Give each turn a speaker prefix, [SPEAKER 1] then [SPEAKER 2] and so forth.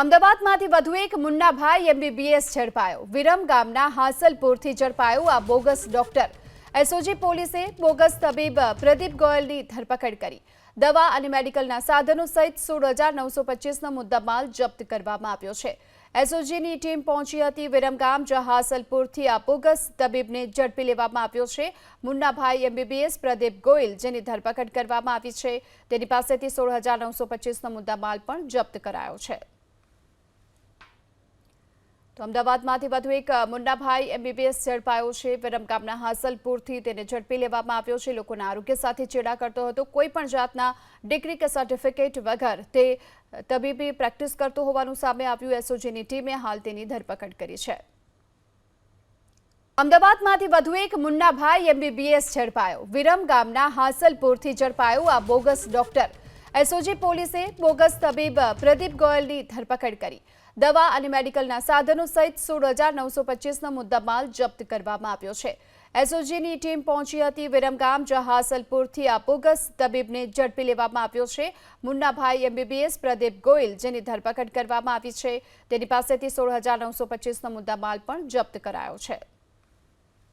[SPEAKER 1] અમદાવાદમાંથી વધુ એક મુન્નાભાઈ એમબીબીએસ ઝડપાયો। વિરમ ગામના હાંસલપુરથી ઝડપાયો આ બોગસ ડોક્ટર। એસઓજી પોલીસે બોગસ તબીબ પ્રદીપ ગોયલની ધરપકડ કરી। દવા અને મેડિકલના સાધનો સહિત 16,925નો મુદ્દામાલ જપ્ત કરવામાં આવ્યો છે। એસઓજીની ટીમ પહોંચી હતી વિરમગામ, જ્યાં હાંસલપુરથી આ બોગસ તબીબને ઝડપી લેવામાં આવ્યો છે। મુન્નાભાઈ એમબીબીએસ પ્રદીપ ગોયલ, જેની ધરપકડ કરવામાં આવી છે, તેની પાસેથી 16,925નો મુદ્દામાલ પણ જપ્ત કરાયો છે। તો અમદાવાદમાંથી વધુ એક મુન્નાભાઈ એમબીબીએસ ઝડપાયો છે। વિરમગામના હાંસલપુરથી તેને ઝડપી લેવામાં આવ્યો છે। લોકોના આરોગ્ય સાથે ચેડા કરતો હતો। કોઈ પણ જાતના ડિગ્રી કે સર્ટિફિકેટ વગર તે તબીબી પ્રેક્ટિસ કરતો હોવાનું સામે આવ્યું। એસઓજીની ટીમે હાલ તેની ધરપકડ કરી છે। અમદાવાદમાંથી વધુ એક મુન્નાભાઈ એમબીબીએસ ઝડપાયો। વિરમગામના હાંસલપુરથી ઝડપાયો આ બોગસ ડોક્ટર। એસઓજી પોલીસે બોગસ તબીબ પ્રદીપ ગોયલની ધરપકડ કરી। દવા અને મેડિકલના સાધનો સહિત 16,925નો મુદ્દામાલ જપ્ત કરવામાં આવ્યો છે। એસઓજીની ટીમ પહોંચી હતી વિરમગામ, જ્યાં હાંસલપુરથી આ બોગસ તબીબને ઝડપી લેવામાં આવ્યો છે। મુન્નાભાઈ એમબીબીએસ પ્રદીપ ગોયલ, જેની ધરપકડ કરવામાં આવી છે, તેની પાસેથી 16,925નો મુદ્દામાલ પણ જપ્ત કરાયો છે।